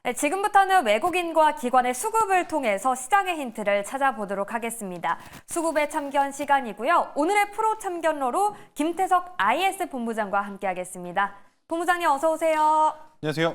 네, 지금부터는 외국인과 기관의 수급을 통해서 시장의 힌트를 찾아보도록 하겠습니다. 수급의 참견 시간이고요. 오늘의 프로 참견러로 김태석 IS 본부장과 함께하겠습니다. 본부장님 어서 오세요. 안녕하세요.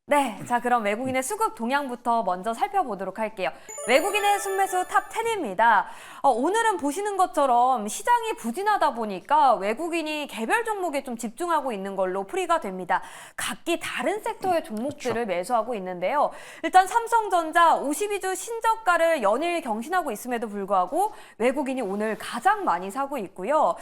네, 자 그럼 외국인의 수급 동향부터 먼저 살펴보도록 할게요. 외국인의 순매수 탑 10입니다. 오늘은 보시는 것처럼 시장이 부진하다 보니까 외국인이 개별 종목에 좀 집중하고 있는 걸로 풀이가 됩니다. 각기 다른 섹터의 종목들을 그렇죠. 매수하고 있는데요. 일단 삼성전자 52주 신저가를 연일 경신하고 있음에도 불구하고 외국인이 오늘 가장 많이 사고 있고요.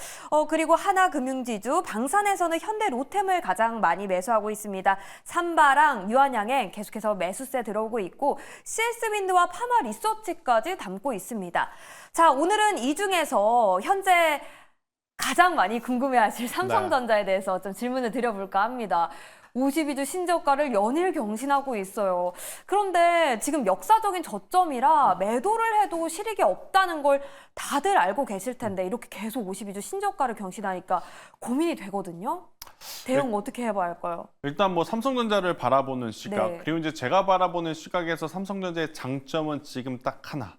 그리고 하나금융지주, 방산에서는 현대로템을 가장 많이 매수하고 있습니다. 삼바랑 유한양행 계속해서 매수세 들어오고 있고 CS윈드와 파마 리서치까지 담고 있습니다. 자, 오늘은 이 중에서 현재 가장 많이 궁금해하실 삼성전자에 대해서 좀 질문을 드려볼까 합니다. 52주 신저가를 연일 경신하고 있어요. 그런데 지금 역사적인 저점이라 매도를 해도 실익이 없다는 걸 다들 알고 계실 텐데 이렇게 계속 52주 신저가를 경신하니까 고민이 되거든요. 대응 어떻게 해봐야 할까요? 일단 뭐 삼성전자를 바라보는 시각, 네. 그리고 이제 제가 바라보는 시각에서 삼성전자의 장점은 지금 딱 하나.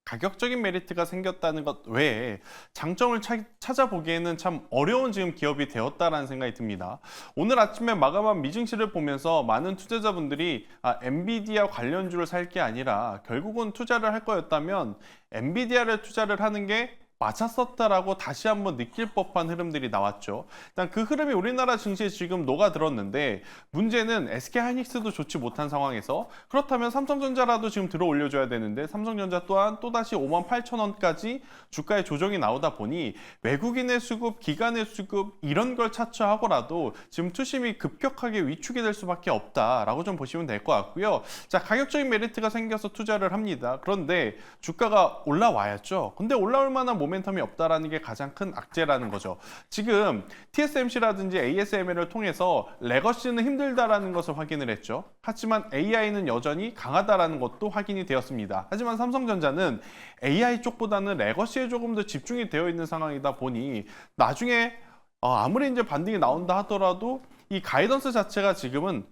가격적인 메리트가 생겼다는 것 외에 장점을 찾아보기에는 참 어려운 지금 기업이 되었다라는 생각이 듭니다. 오늘 아침에 마감한 미증시를 보면서 많은 투자자분들이 엔비디아 관련주를 살 게 아니라 결국은 투자를 할 거였다면 엔비디아를 투자를 하는 게 맞았었다라고 다시 한번 느낄 법한 흐름들이 나왔죠. 일단 그 흐름이 우리나라 증시에 지금 녹아들었는데 문제는 SK하이닉스도 좋지 못한 상황에서 그렇다면 삼성전자라도 지금 들어 올려줘야 되는데 삼성전자 또한 또다시 58,000원까지 주가의 조정이 나오다 보니 외국인의 수급, 기관의 수급 이런 걸 차치하고라도 지금 투심이 급격하게 위축이 될 수밖에 없다라고 좀 보시면 될 것 같고요. 자, 가격적인 메리트가 생겨서 투자를 합니다. 그런데 주가가 올라와야죠. 근데 올라올 만한 모멘텀이 없다라는 게 가장 큰 악재라는 거죠. 지금 TSMC라든지 ASML을 통해서 레거시는 힘들다라는 것을 확인을 했죠. 하지만 AI는 여전히 강하다라는 것도 확인이 되었습니다. 하지만 삼성전자는 AI 쪽보다는 레거시에 조금 더 집중이 되어 있는 상황이다 보니 나중에 아무리 이제 반등이 나온다 하더라도 이 가이던스 자체가 지금은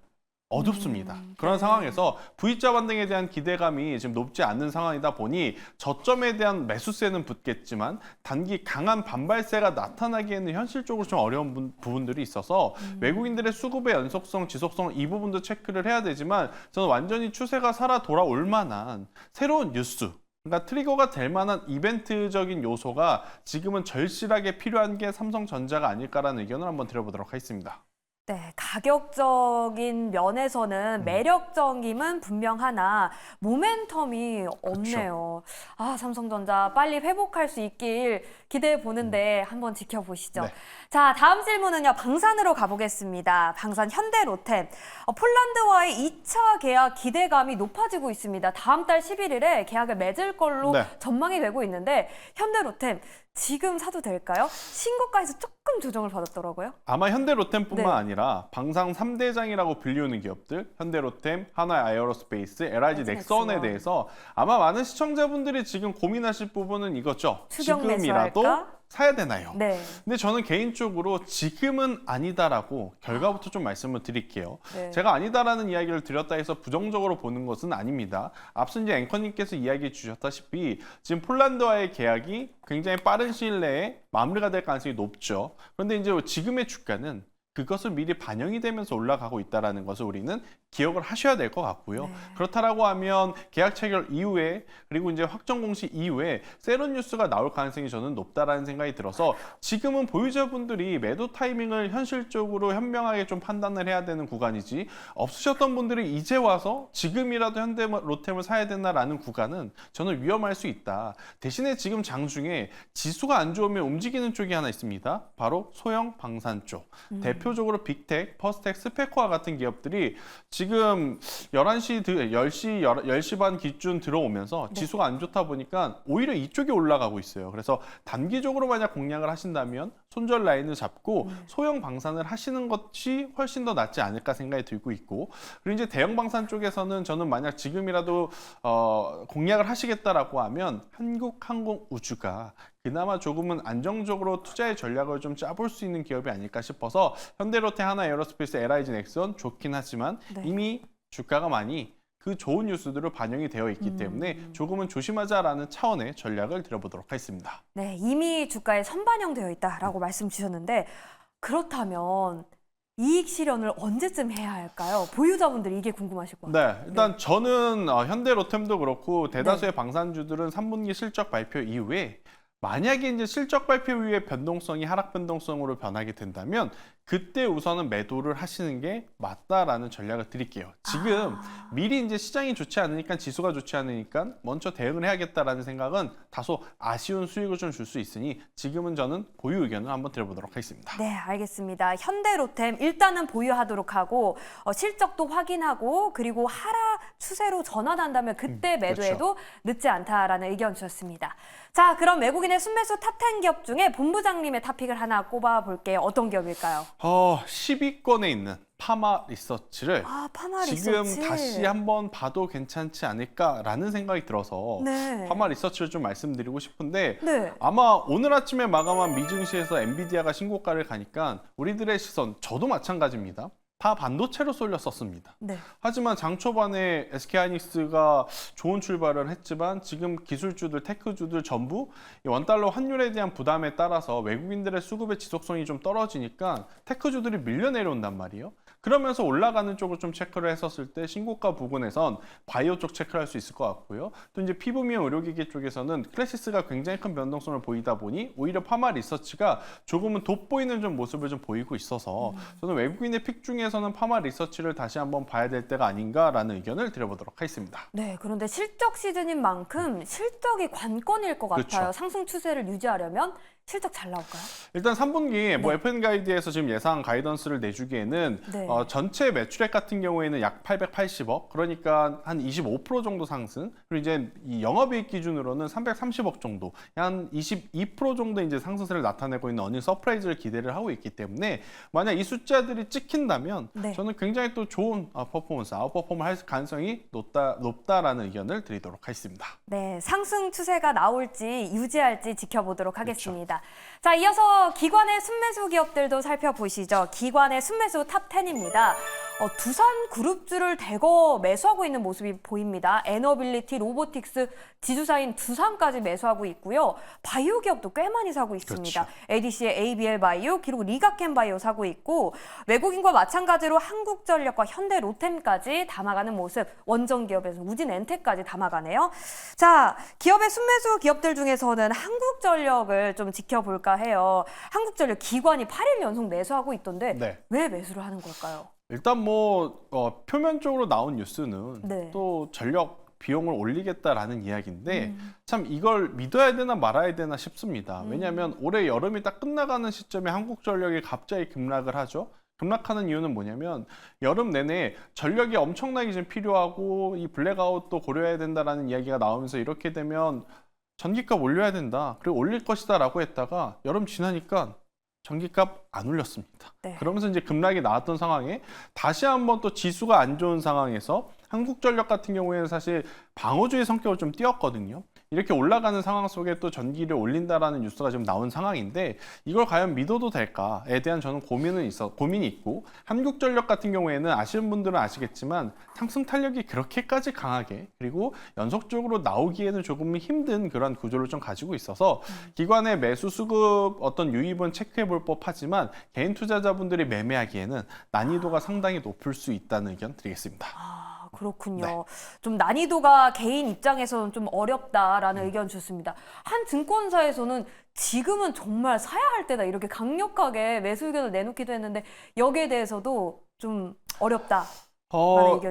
어둡습니다. 그런 상황에서 V자 반등에 대한 기대감이 지금 높지 않은 상황이다 보니 저점에 대한 매수세는 붙겠지만 단기 강한 반발세가 나타나기에는 현실적으로 좀 어려운 부분들이 있어서 외국인들의 수급의 연속성, 지속성 이 부분도 체크를 해야 되지만 저는 완전히 추세가 살아 돌아올 만한 새로운 뉴스 그러니까 트리거가 될 만한 이벤트적인 요소가 지금은 절실하게 필요한 게 삼성전자가 아닐까라는 의견을 한번 드려보도록 하겠습니다. 네, 가격적인 면에서는 매력적임은 분명하나 모멘텀이 없네요. 삼성전자 빨리 회복할 수 있길 기대해 보는데 한번 지켜보시죠. 네. 자, 다음 질문은요. 방산으로 가보겠습니다. 방산 현대로템. 폴란드와의 2차 계약 기대감이 높아지고 있습니다. 다음 달 11일에 계약을 맺을 걸로 전망이 되고 있는데 현대로템 지금 사도 될까요? 신고가에서 조금 조정을 받았더라고요. 아마 현대로템뿐만 아니라 방상 3대장이라고 불리우는 기업들 현대로템, 하나아에로스페이스, LIG 넥선에 대해서 아마 많은 시청자분들이 지금 고민하실 부분은 이거죠. 지금이라도 사야 되나요? 네. 근데 저는 개인적으로 지금은 아니다라고 결과부터 좀 말씀을 드릴게요. 네. 제가 아니다라는 이야기를 드렸다 해서 부정적으로 보는 것은 아닙니다. 앞서 이제 앵커님께서 이야기해 주셨다시피 지금 폴란드와의 계약이 굉장히 빠른 시일 내에 마무리가 될 가능성이 높죠. 그런데 이제 지금의 주가는 그것을 미리 반영이 되면서 올라가고 있다는 것을 우리는 기억을 하셔야 될 것 같고요. 그렇다라고 하면 계약 체결 이후에 그리고 이제 확정 공시 이후에 새로운 뉴스가 나올 가능성이 저는 높다라는 생각이 들어서 지금은 보유자분들이 매도 타이밍을 현실적으로 현명하게 좀 판단을 해야 되는 구간이지 없으셨던 분들이 이제 와서 지금이라도 현대로템을 사야 된다라는 구간은 저는 위험할 수 있다. 대신에 지금 장중에 지수가 안 좋으면 움직이는 쪽이 하나 있습니다. 바로 소형 방산 쪽. 대표적으로 빅텍, 퍼스텍, 스페코와 같은 기업들이 지금 10시 반 기준 들어오면서 지수가 안 좋다 보니까 오히려 이쪽에 올라가고 있어요. 그래서 단기적으로 만약 공략을 하신다면 손절 라인을 잡고 소형 방산을 하시는 것이 훨씬 더 낫지 않을까 생각이 들고 있고 그리고 이제 대형 방산 쪽에서는 저는 만약 지금이라도 공략을 하시겠다라고 하면 한국항공우주가 그나마 조금은 안정적으로 투자의 전략을 좀 짜볼 수 있는 기업이 아닐까 싶어서 현대로템, 하나에어로스페이스, LIG 넥선 좋긴 하지만 이미 주가가 많이 그 좋은 뉴스들로 반영이 되어 있기 때문에 조금은 조심하자라는 차원의 전략을 드려보도록 하겠습니다. 네, 이미 주가에 선반영되어 있다라고 말씀 주셨는데 그렇다면 이익 실현을 언제쯤 해야 할까요? 보유자분들이 이게 궁금하실 것 같아요. 네, 일단 저는 현대로템도 그렇고 대다수의 방산주들은 3분기 실적 발표 이후에 만약에 이제 실적 발표 이후에 변동성이 하락 변동성으로 변하게 된다면 그때 우선은 매도를 하시는 게 맞다라는 전략을 드릴게요. 지금 미리 이제 시장이 좋지 않으니까 지수가 좋지 않으니까 먼저 대응을 해야겠다라는 생각은 다소 아쉬운 수익을 좀 줄 수 있으니 지금은 저는 보유 의견을 한번 드려보도록 하겠습니다. 네, 알겠습니다. 현대로템 일단은 보유하도록 하고 실적도 확인하고 그리고 하락 추세로 전환한다면 그때 매도해도 늦지 않다라는 의견 주셨습니다. 자, 그럼 외국인의 순매수 탑10 기업 중에 본부장님의 탑픽을 하나 꼽아볼게요. 어떤 기업일까요? 10위권에 있는 파마 리서치를 파마 지금 리서치. 다시 한번 봐도 괜찮지 않을까라는 생각이 들어서 네. 파마 리서치를 좀 말씀드리고 싶은데 네. 아마 오늘 아침에 마감한 미증시에서 엔비디아가 신고가를 가니까 우리들의 시선, 저도 마찬가지입니다. 다 반도체로 쏠렸었습니다. 네. 하지만 장 초반에 SK하이닉스가 좋은 출발을 했지만 지금 기술주들, 테크주들 전부 이 원달러 환율에 대한 부담에 따라서 외국인들의 수급의 지속성이 좀 떨어지니까 테크주들이 밀려 내려온단 말이에요. 그러면서 올라가는 쪽을 좀 체크를 했었을 때 신고가 부근에선 바이오 쪽 체크를 할 수 있을 것 같고요. 또 이제 피부 미용 의료기기 쪽에서는 클래시스가 굉장히 큰 변동성을 보이다 보니 오히려 파마 리서치가 조금은 돋보이는 좀 모습을 좀 보이고 있어서 저는 외국인의 픽 중에서는 파마 리서치를 다시 한번 봐야 될 때가 아닌가라는 의견을 드려보도록 하겠습니다. 네, 그런데 실적 시즌인 만큼 실적이 관건일 것 같아요. 그렇죠. 상승 추세를 유지하려면 실적 잘 나올까요? 일단 3분기 뭐 네. FN 가이드에서 지금 예상 가이던스를 내주기에는 네. 전체 매출액 같은 경우에는 약 880억, 그러니까 한 25% 정도 상승. 그리고 이제 이 영업이익 기준으로는 330억 정도, 한 22% 정도 이제 상승세를 나타내고 있는 어닝 서프라이즈를 기대를 하고 있기 때문에 만약 이 숫자들이 찍힌다면 네. 저는 굉장히 또 좋은 퍼포먼스, 아웃퍼폼을 할 가능성이 높다라는 의견을 드리도록 하겠습니다. 네, 상승 추세가 나올지 유지할지 지켜보도록 하겠습니다. 자, 이어서 기관의 순매수 기업들도 살펴보시죠. 기관의 순매수 탑10입니다. 두산그룹주를 대거 매수하고 있는 모습이 보입니다. 에너빌리티, 로보틱스, 지주사인 두산까지 매수하고 있고요. 바이오 기업도 꽤 많이 사고 있습니다. 그렇죠. ADC의 ABL 바이오, 그리고 리가켄 바이오 사고 있고 외국인과 마찬가지로 한국전력과 현대로템까지 담아가는 모습, 원전기업에서 우진엔텍까지 담아가네요. 자, 기업의 순매수 기업들 중에서는 한국전력을 좀 지켜볼까 해요. 한국전력 기관이 8일 연속 매수하고 있던데 네. 왜 매수를 하는 걸까요? 일단 뭐 표면적으로 나온 뉴스는 네. 또 전력 비용을 올리겠다라는 이야기인데 참 이걸 믿어야 되나 말아야 되나 싶습니다. 왜냐하면 올해 여름이 딱 끝나가는 시점에 한국전력이 갑자기 급락을 하죠. 급락하는 이유는 뭐냐면 여름 내내 전력이 엄청나게 좀 필요하고 이 블랙아웃도 고려해야 된다라는 이야기가 나오면서 이렇게 되면 전기값 올려야 된다, 그리고 올릴 것이다 라고 했다가 여름 지나니까 전기값 안 올렸습니다. 네. 그러면서 이제 급락이 나왔던 상황에 다시 한번 또 지수가 안 좋은 상황에서 한국전력 같은 경우에는 사실 방어주의 성격을 좀 띄었거든요. 이렇게 올라가는 상황 속에 또 전기를 올린다라는 뉴스가 지금 나온 상황인데 이걸 과연 믿어도 될까에 대한 저는 고민이 있고, 한국전력 같은 경우에는 아시는 분들은 아시겠지만 상승 탄력이 그렇게까지 강하게 그리고 연속적으로 나오기에는 조금 힘든 그런 구조를 좀 가지고 있어서 기관의 매수 수급 어떤 유입은 체크해 볼 법하지만 개인 투자자분들이 매매하기에는 난이도가 상당히 높을 수 있다는 의견 드리겠습니다. 그렇군요. 네. 좀 난이도가 개인 입장에서는 좀 어렵다라는 의견 주셨습니다. 한 증권사에서는 지금은 정말 사야 할 때다 이렇게 강력하게 매수 의견을 내놓기도 했는데 여기에 대해서도 좀 어렵다.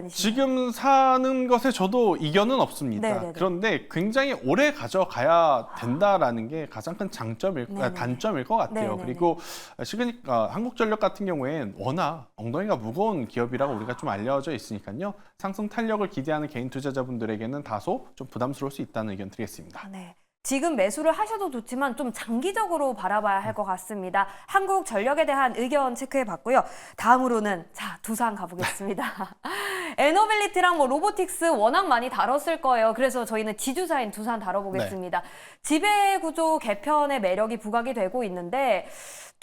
지금 사는 것에 저도 이견은 없습니다. 네네네. 그런데 굉장히 오래 가져가야 된다라는 게 가장 큰 네네네. 단점일 것 같아요. 네네네. 그리고 한국전력 같은 경우엔 워낙 엉덩이가 무거운 기업이라고 우리가 좀 알려져 있으니까요. 상승 탄력을 기대하는 개인 투자자분들에게는 다소 좀 부담스러울 수 있다는 의견 드리겠습니다. 네. 지금 매수를 하셔도 좋지만 좀 장기적으로 바라봐야 할 것 같습니다. 한국전력에 대한 의견 체크해봤고요. 다음으로는 두산 가보겠습니다. 에너빌리티랑 로보틱스 워낙 많이 다뤘을 거예요. 그래서 저희는 지주사인 두산 다뤄보겠습니다. 지배구조 개편의 매력이 부각이 되고 있는데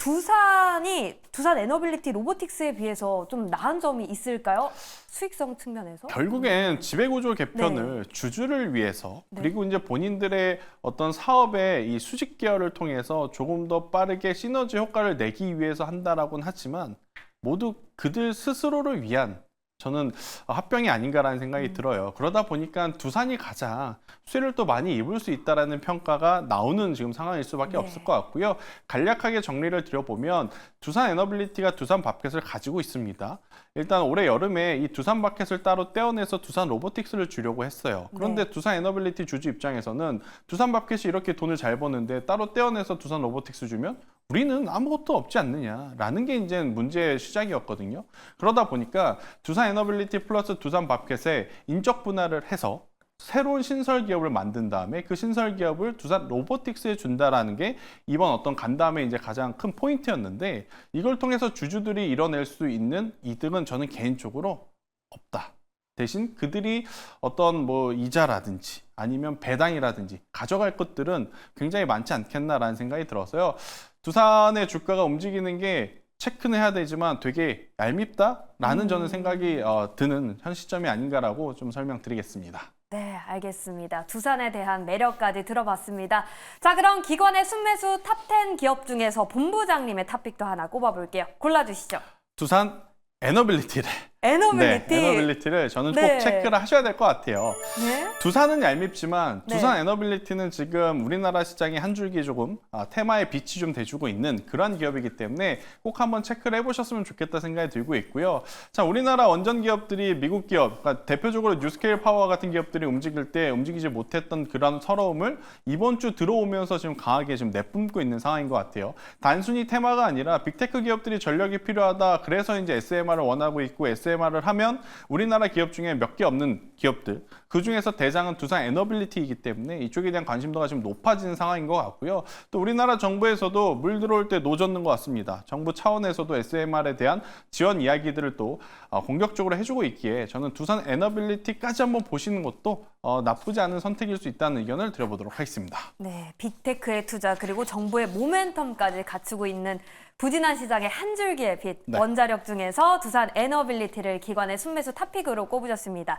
두산 에너빌리티 로보틱스에 비해서 좀 나은 점이 있을까요? 수익성 측면에서? 결국엔 지배구조 개편을 주주를 위해서 그리고 이제 본인들의 어떤 사업의 이 수직 계열을 통해서 조금 더 빠르게 시너지 효과를 내기 위해서 한다라고는 하지만 모두 그들 스스로를 위한 저는 합병이 아닌가라는 생각이 들어요. 그러다 보니까 두산이 가장 수혜를 또 많이 입을 수 있다라는 평가가 나오는 지금 상황일 수밖에 없을 것 같고요. 간략하게 정리를 드려보면 두산 에너빌리티가 두산 밥켓을 가지고 있습니다. 일단 올해 여름에 이 두산 밥켓을 따로 떼어내서 두산 로보틱스를 주려고 했어요. 그런데 두산 에너빌리티 주주 입장에서는 두산 밥켓이 이렇게 돈을 잘 버는데 따로 떼어내서 두산 로보틱스 주면 우리는 아무것도 없지 않느냐라는 게 이제 문제의 시작이었거든요. 그러다 보니까 두산 에너빌리티 플러스 두산 밥켓에 인적 분할을 해서 새로운 신설 기업을 만든 다음에 그 신설 기업을 두산 로보틱스에 준다라는 게 이번 어떤 간담회 이제 가장 큰 포인트였는데 이걸 통해서 주주들이 이뤄낼 수 있는 이득은 저는 개인적으로 없다. 대신 그들이 어떤 뭐 이자라든지 아니면 배당이라든지 가져갈 것들은 굉장히 많지 않겠나라는 생각이 들어서요. 두산의 주가가 움직이는 게 체크는 해야 되지만 되게 얄밉다라는 저는 생각이 드는 현 시점이 아닌가라고 좀 설명드리겠습니다. 네, 알겠습니다. 두산에 대한 매력까지 들어봤습니다. 자, 그럼 기관의 순매수 탑10 기업 중에서 본부장님의 탑픽도 하나 꼽아볼게요. 골라주시죠. 두산 에너빌리티를 에너빌리티. 네, 에너빌리티를 저는 꼭 네. 체크를 하셔야 될 것 같아요. 네. 두산은 얄밉지만 네. 두산 에너빌리티는 지금 우리나라 시장에 한 줄기 조금 테마에 빛이 좀 돼주고 있는 그런 기업이기 때문에 꼭 한번 체크를 해보셨으면 좋겠다 생각이 들고 있고요. 자, 우리나라 원전 기업들이 미국 기업, 그러니까 대표적으로 뉴스케일 파워 같은 기업들이 움직일 때 움직이지 못했던 그런 서러움을 이번 주 들어오면서 지금 강하게 지금 내뿜고 있는 상황인 것 같아요. 단순히 테마가 아니라 빅테크 기업들이 전력이 필요하다. 그래서 이제 SMR을 원하고 있고 SMR을 하면 우리나라 기업 중에 몇 개 없는 기업들 그 중에서 대장은 두산 에너빌리티이기 때문에 이쪽에 대한 관심도가 지금 높아지는 상황인 것 같고요. 또 우리나라 정부에서도 물 들어올 때 노젓는 것 같습니다. 정부 차원에서도 SMR에 대한 지원 이야기들을 또 공격적으로 해주고 있기에 저는 두산 에너빌리티까지 한번 보시는 것도 나쁘지 않은 선택일 수 있다는 의견을 드려보도록 하겠습니다. 네, 빅테크의 투자 그리고 정부의 모멘텀까지 갖추고 있는 부진한 시장의 한 줄기의 빛, 원자력 중에서 두산 에너빌리티를 기관의 순매수 탑픽으로 꼽으셨습니다.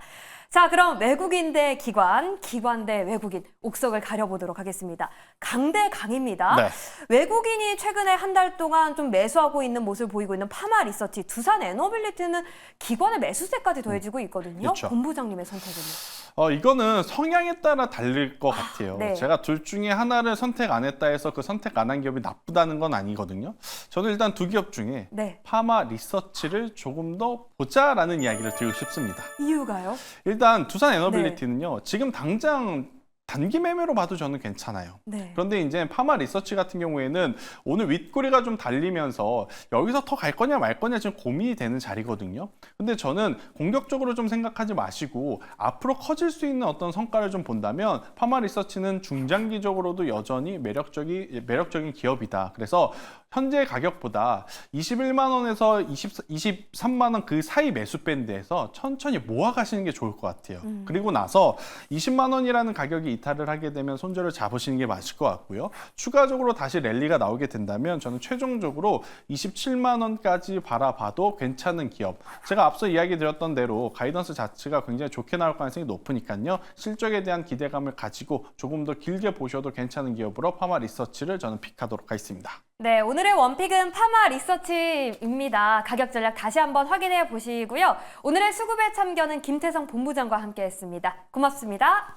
자, 그럼 외국인 대 기관, 기관 대 외국인, 옥석을 가려보도록 하겠습니다. 강 대 강입니다. 네. 외국인이 최근에 한 달 동안 좀 매수하고 있는 모습을 보이고 있는 파마 리서치, 두산 에너빌리티는 기관의 매수세까지 더해지고 있거든요. 그렇죠. 본부장님의 선택은요? 이거는 성향에 따라 다를 것 같아요. 네. 제가 둘 중에 하나를 선택 안 했다 해서 그 선택 안 한 기업이 나쁘다는 건 아니거든요. 저는 일단 두 기업 중에 파마 리서치를 조금 더 보자라는 이야기를 드리고 싶습니다. 이유가요? 일단 두산 에너빌리티는요. 지금 당장 단기 매매로 봐도 저는 괜찮아요. 그런데 이제 파마 리서치 같은 경우에는 오늘 윗꼬리가 좀 달리면서 여기서 더 갈 거냐 말 거냐 지금 고민이 되는 자리거든요. 근데 저는 공격적으로 좀 생각하지 마시고 앞으로 커질 수 있는 어떤 성과를 좀 본다면 파마 리서치는 중장기적으로도 여전히 매력적인 기업이다. 그래서 현재 가격보다 21만 원에서 23만 원 그 사이 매수 밴드에서 천천히 모아 가시는 게 좋을 것 같아요. 그리고 나서 20만 원이라는 가격이 이탈을 하게 되면 손절을 잡으시는 게 맞을 것 같고요. 추가적으로 다시 랠리가 나오게 된다면 저는 최종적으로 27만 원까지 바라봐도 괜찮은 기업. 제가 앞서 이야기 드렸던 대로 가이던스 자체가 굉장히 좋게 나올 가능성이 높으니까요. 실적에 대한 기대감을 가지고 조금 더 길게 보셔도 괜찮은 기업으로 파마 리서치를 저는 픽하도록 하겠습니다. 네, 오늘의 원픽은 파마 리서치입니다. 가격 전략 다시 한번 확인해 보시고요. 오늘의 수급의 참견은 김태성 본부장과 함께했습니다. 고맙습니다.